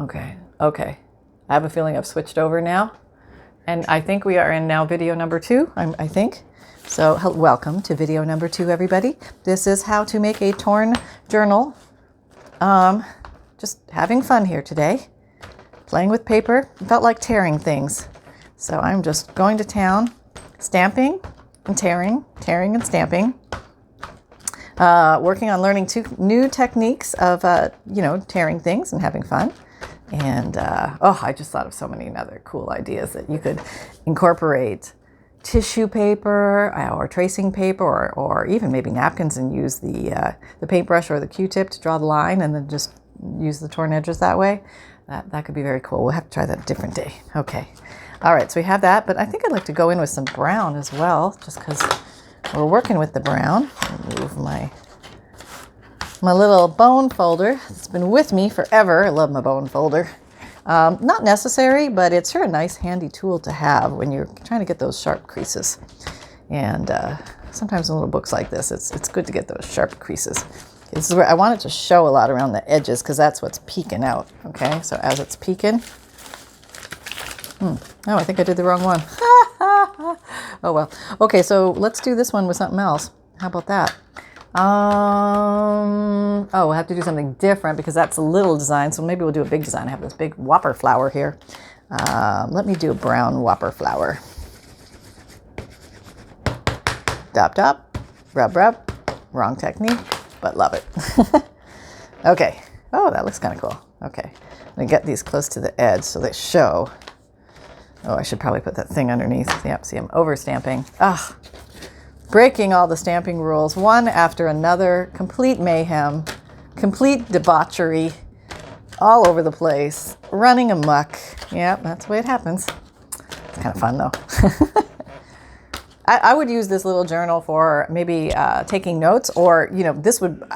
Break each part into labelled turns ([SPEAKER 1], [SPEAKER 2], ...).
[SPEAKER 1] Okay. Okay. I have a feeling I've switched over now. And I think we are in now video number 2, I think. So welcome to video number 2, everybody. This is how to make a torn journal. Just having fun here today. Playing with paper. Felt like tearing things. So I'm just going to town, stamping and tearing and stamping. Working on learning 2 new techniques of, tearing things and having fun. And, I just thought of so many other cool ideas that you could incorporate tissue paper or tracing paper or even maybe napkins and use the paintbrush or the Q-tip to draw the line and then just use the torn edges that way. That could be very cool. We'll have to try that a different day. Okay. All right. So we have that, but I think I'd like to go in with some brown as well, just because we're working with the brown. Move my little bone folder. It's been with me forever. I love my bone folder. Not necessary, but it's sure a nice handy tool to have when you're trying to get those sharp creases. And sometimes in little books like this, it's good to get those sharp creases. This is where I want it to show a lot around the edges because that's what's peeking out. Okay, so as it's peeking. Oh, I think I did the wrong one. Oh well. Okay, so let's do this one with something else. How about that? We'll have to do something different because that's a little design. So maybe we'll do a big design. I have this big whopper flower here. Let me do a brown whopper flower. Dop, dop, rub, rub. Wrong technique, but love it. Okay. Oh, that looks kind of cool. Okay. I'm going to get these close to the edge so they show. Oh, I should probably put that thing underneath. Yep, see, I'm over stamping. Breaking all the stamping rules, one after another, complete mayhem, complete debauchery, all over the place, running amok. Yep, that's the way it happens. It's kind of fun though. I would use this little journal for maybe taking notes or,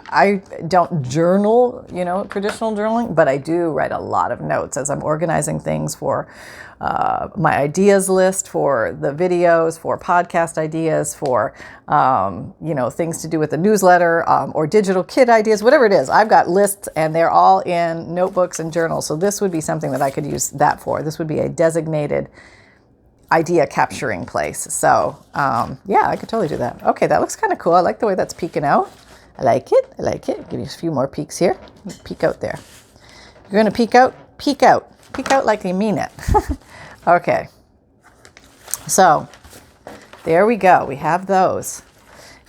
[SPEAKER 1] I don't journal, traditional journaling, but I do write a lot of notes as I'm organizing things for my ideas list, for the videos, for podcast ideas, for, things to do with the newsletter or digital kit ideas, whatever it is. I've got lists and they're all in notebooks and journals. So this would be something that I could use that for. This would be a designated idea capturing place. So I could totally do that. Okay, that looks kind of cool. I like the way that's peeking out. I like it. Give you a few more peeks here. Peek out there. You're going to peek out. Peek out like you mean it. Okay. So there we go. We have those.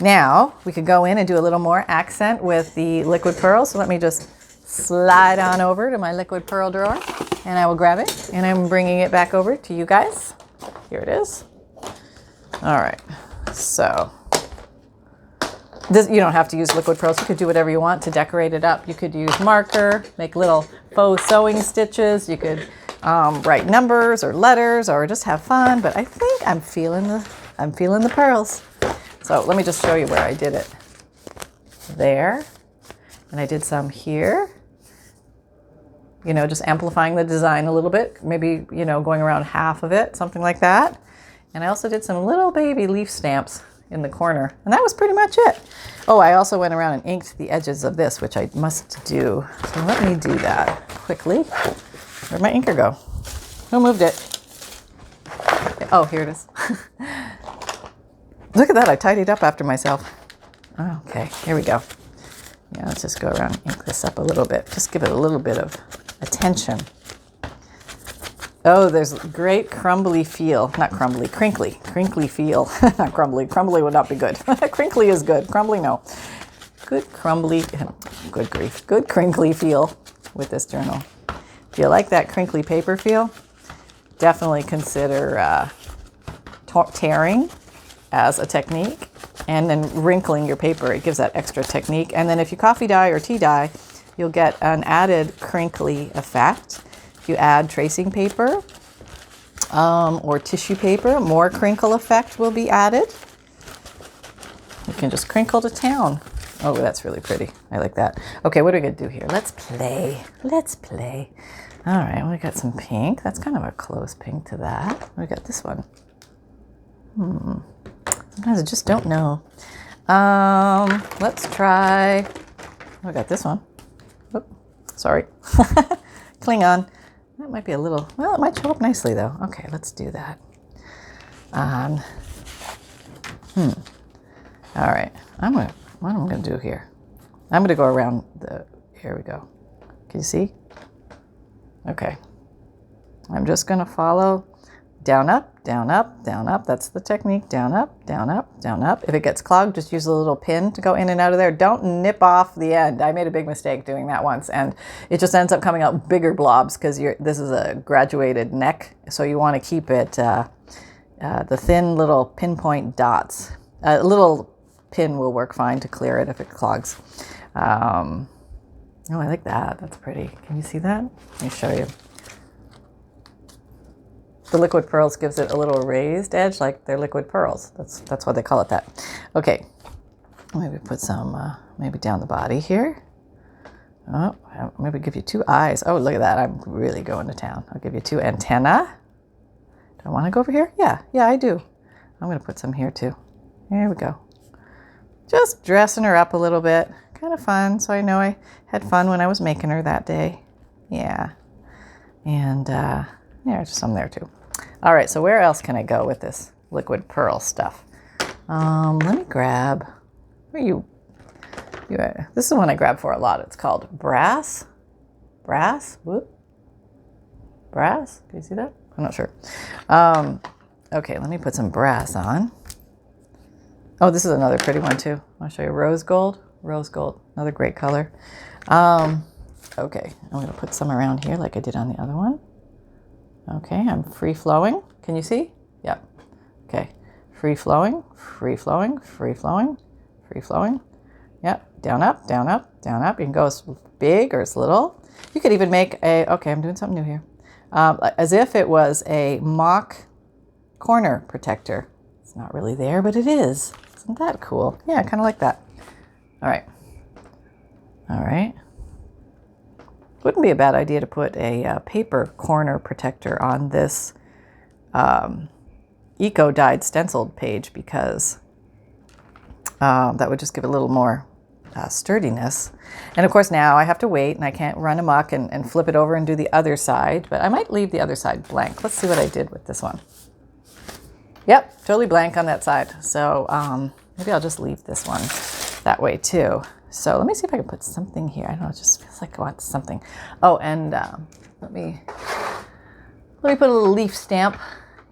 [SPEAKER 1] Now we could go in and do a little more accent with the liquid pearl. So let me just slide on over to my liquid pearl drawer and I will grab it and I'm bringing it back over to you guys. Here it is. All right. So this, you don't have to use liquid pearls. You could do whatever you want to decorate it up. You could use marker, make little faux sewing stitches. You could write numbers or letters or just have fun. But I think I'm feeling the pearls. So let me just show you where I did it. There. And I did some here. Just amplifying the design a little bit, maybe, going around half of it, something like that. And I also did some little baby leaf stamps in the corner. And that was pretty much it. Oh, I also went around and inked the edges of this, which I must do. So let me do that quickly. Where'd my inker go? Who moved it? Oh, here it is. Look at that. I tidied up after myself. Okay, here we go. Yeah, let's just go around and ink this up a little bit. Just give it a little bit of attention. Oh, there's great crumbly feel. Not crumbly, crinkly. Crinkly feel. Not crumbly. Crumbly would not be good. Crinkly is good. Crumbly, no. Good crumbly, good grief. Good crinkly feel with this journal. If you like that crinkly paper feel, definitely consider tearing as a technique and then wrinkling your paper. It gives that extra technique. And then if you coffee dye or tea dye, you'll get an added crinkly effect. If you add tracing paper or tissue paper, more crinkle effect will be added. You can just crinkle to town. Oh, that's really pretty. I like that. Okay, what are we going to do here? Let's play. All right, well, we got some pink. That's kind of a close pink to that. We got this one. Sometimes I just don't know. Let's try. Oh, I got this one. Sorry. cling on. That might be a little, well, it might show up nicely though. Okay, let's do that. All right, what am I gonna do here? I'm gonna go around here we go. Can you see? Okay. I'm just gonna follow down, up, down, up, down, up. That's the technique. Down, up, down, up, down, up. If it gets clogged, just use a little pin to go in and out of there. Don't nip off the end. I made a big mistake doing that once, and it just ends up coming out bigger blobs because this is a graduated neck, so you want to keep it the thin little pinpoint dots. A little pin will work fine to clear it if it clogs. Oh, I like that. That's pretty. Can you see that? Let me show you. The liquid pearls gives it a little raised edge, like they're liquid pearls. That's why they call it that. Okay, maybe put some, maybe down the body here. Oh, maybe give you 2 eyes. Oh, look at that. I'm really going to town. I'll give you 2 antennae. Do I want to go over here? Yeah, I do. I'm going to put some here too. Here we go. Just dressing her up a little bit. Kind of fun, so I know I had fun when I was making her that day. Yeah. And yeah, just some there too. All right, so where else can I go with this liquid pearl stuff? Let me grab, where you this is one I grab for a lot. It's called brass. Whoop. Brass, can you see that? I'm not sure. Okay, let me put some brass on. Oh, this is another pretty one too. I'll show you rose gold. Rose gold, another great color. Okay, I'm gonna put some around here like I did on the other one. Okay, I'm free flowing. Can you see? Yep. Okay, free flowing, free flowing, free flowing, free flowing. Yep, down, up, down, up, down, up. You can go as big or as little. You could even make okay, I'm doing something new here. As if it was a mock corner protector. It's not really there, but it is. Isn't that cool? Yeah, kind of like that. All right. All right. Wouldn't be a bad idea to put a paper corner protector on this eco-dyed stenciled page because that would just give it a little more sturdiness. And of course now I have to wait and I can't run amok and flip it over and do the other side, but I might leave the other side blank. Let's see what I did with this one. Yep, totally blank on that side. So maybe I'll just leave this one that way too. So let me see if I can put something here. I don't know, it just feels like I want something. Oh, and let me put a little leaf stamp.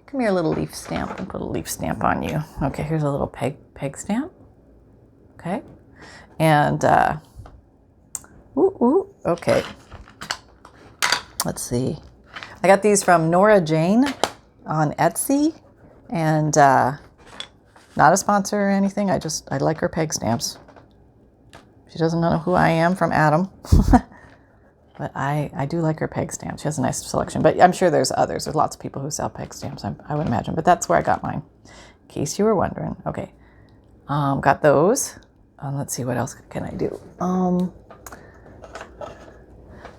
[SPEAKER 1] Come here, little leaf stamp, and put a leaf stamp on you. Okay, here's a little peg stamp. Okay, and okay. Let's see. I got these from Nora Jane on Etsy, and not a sponsor or anything. I like her peg stamps. She doesn't know who I am from Adam, but I do like her peg stamps. She has a nice selection, but I'm sure there's others. There's lots of people who sell peg stamps, I would imagine, but that's where I got mine, in case you were wondering. Okay, got those. Let's see, what else can I do? I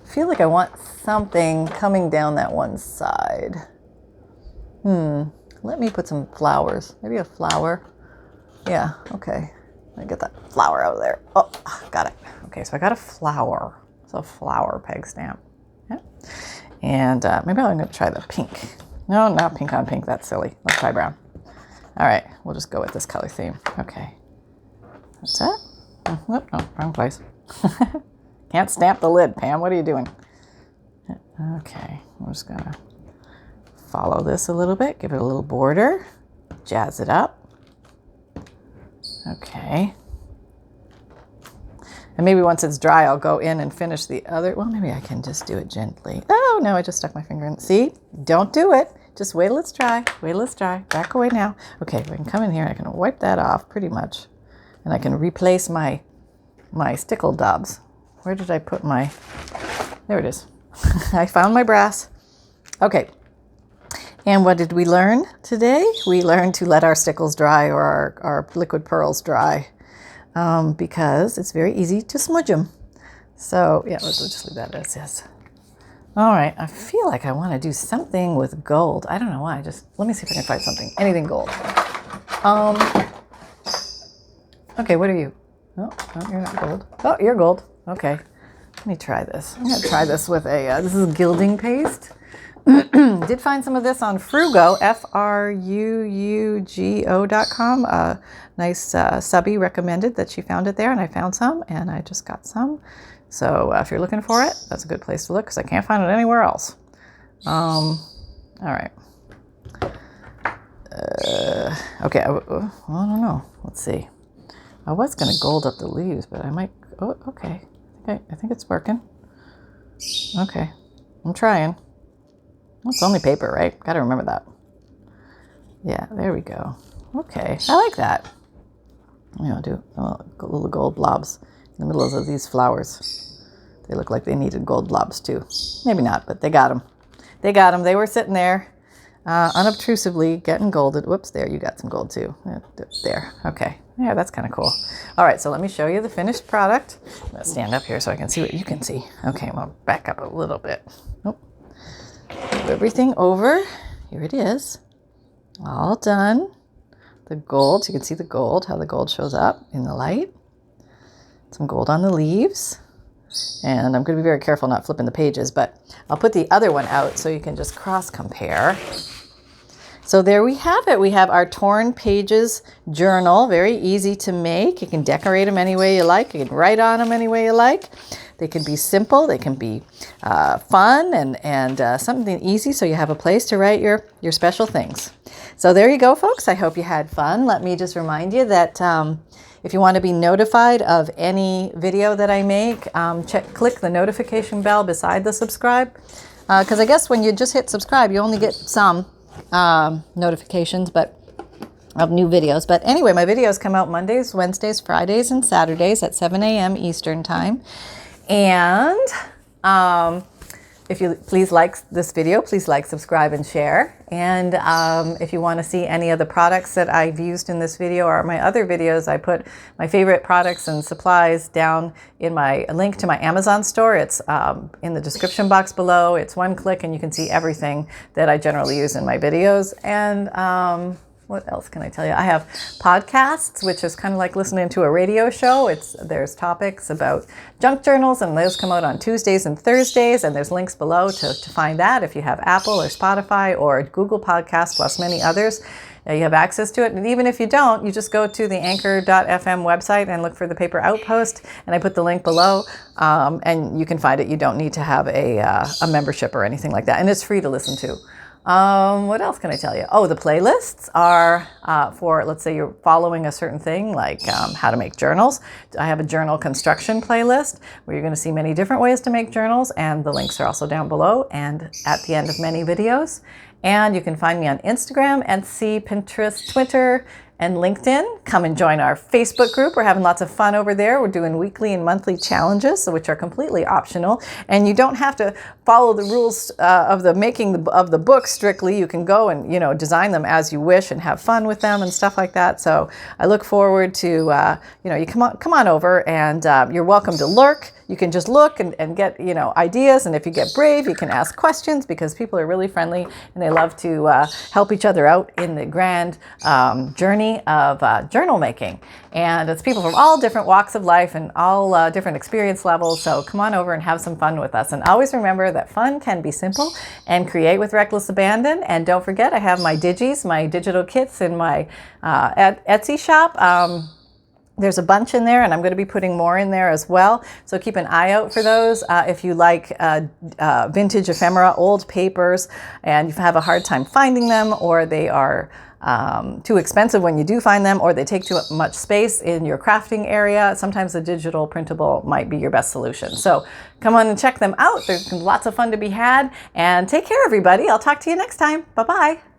[SPEAKER 1] feel like I want something coming down that one side. Let me put some flowers. Maybe a flower. Yeah, okay. Let me get that flower out of there. Oh, got it. Okay, so I got a flower. So a flower peg stamp. Yeah. And maybe I'm going to try the pink. No, not pink on pink. That's silly. Let's try brown. All right, we'll just go with this color theme. Okay. What's that? Nope, no, wrong place. Can't stamp the lid, Pam. What are you doing? Okay, we're just going to follow this a little bit. Give it a little border. Jazz it up. Okay. And maybe once it's dry, I'll go in and finish the other. Well, maybe I can just do it gently. Oh, no, I just stuck my finger in. See? Don't do it. Just wait till it's dry. Wait till it's dry. Back away now. Okay, we can come in here. I can wipe that off pretty much. And I can replace my stickle daubs. Where did I put my... There it is. I found my brass. Okay. And what did we learn today? We learned to let our stickles dry or our liquid pearls dry because it's very easy to smudge them. So yeah, let's just leave that as is. All right, I feel like I want to do something with gold. I don't know why. Just let me see if I can find something. Anything gold. Okay, what are you? Oh, you're not gold. Oh, you're gold. Okay. Let me try this. I'm going to try this with a, this is gilding paste. Did find some of this on Fruugo, FRUUGO.com. Nice subby recommended that she found it there, and I found some, and I just got some. So if you're looking for it, that's a good place to look because I can't find it anywhere else. All right. Okay, I don't know. Let's see. I was going to gold up the leaves, but I might... Oh, okay. I think it's working. Okay. I'm trying. Well, it's only paper, right? Got to remember that. Yeah, there we go. Okay, I like that. I'll do little gold blobs in the middle of these flowers. They look like they needed gold blobs too. Maybe not, but they got them. They got them. They were sitting there unobtrusively getting golded. Whoops, there, you got some gold too. There, okay. Yeah, that's kind of cool. All right, so let me show you the finished product. I'm going to stand up here so I can see what you can see. Okay, I'm going to back up a little bit. Oh. Move everything over. Here it is. All done. The gold, you can see the gold, how the gold shows up in the light. Some gold on the leaves. And I'm going to be very careful not flipping the pages, but I'll put the other one out so you can just cross compare. So there we have it. We have our Torn Pages journal. Very easy to make. You can decorate them any way you like. You can write on them any way you like. They can be simple. They can be fun and something easy so you have a place to write your special things. So there you go, folks. I hope you had fun. Let me just remind you that if you want to be notified of any video that I make, click the notification bell beside the subscribe. Because I guess when you just hit subscribe, you only get some notifications of new videos. But anyway, my videos come out Mondays, Wednesdays, Fridays, and Saturdays at 7 a.m. Eastern time. And if you please like this video, please like, subscribe, and share. And if you want to see any of the products that I've used in this video or my other videos, I put my favorite products and supplies down in my link to my Amazon store. It's in the description box below. It's one click and you can see everything that I generally use in my videos. And what else can I tell you? I have podcasts, which is kind of like listening to a radio show. There's topics about junk journals, and those come out on Tuesdays and Thursdays, and there's links below to find that. If you have Apple or Spotify or Google Podcasts, plus many others, you have access to it. And even if you don't, you just go to the anchor.fm website and look for the Paper Outpost, and I put the link below, and you can find it. You don't need to have a membership or anything like that, and it's free to listen to. What else can I tell you? Oh, the playlists are for, let's say you're following a certain thing, like how to make journals. I have a journal construction playlist where you're going to see many different ways to make journals, and the links are also down below and at the end of many videos. And you can find me on Instagram, Etsy, Pinterest, Twitter, and LinkedIn. Come and join our Facebook group. We're having lots of fun over there. We're doing weekly and monthly challenges, which are completely optional. And you don't have to follow the rules of the making of the book strictly. You can go and, design them as you wish and have fun with them and stuff like that. So I look forward to, you come on over, and you're welcome to lurk. You can just look and get, ideas. And if you get brave, you can ask questions, because people are really friendly and they love to help each other out in the grand journey of journal making. And it's people from all different walks of life and all different experience levels. So come on over and have some fun with us. And always remember that fun can be simple, and create with reckless abandon. And don't forget, I have my digis, my digital kits in my Etsy shop. There's a bunch in there, and I'm going to be putting more in there as well. So keep an eye out for those. If you like vintage ephemera, old papers, and you have a hard time finding them, or they are too expensive when you do find them, or they take too much space in your crafting area, sometimes a digital printable might be your best solution. So come on and check them out. There's lots of fun to be had. And take care, everybody. I'll talk to you next time. Bye-bye.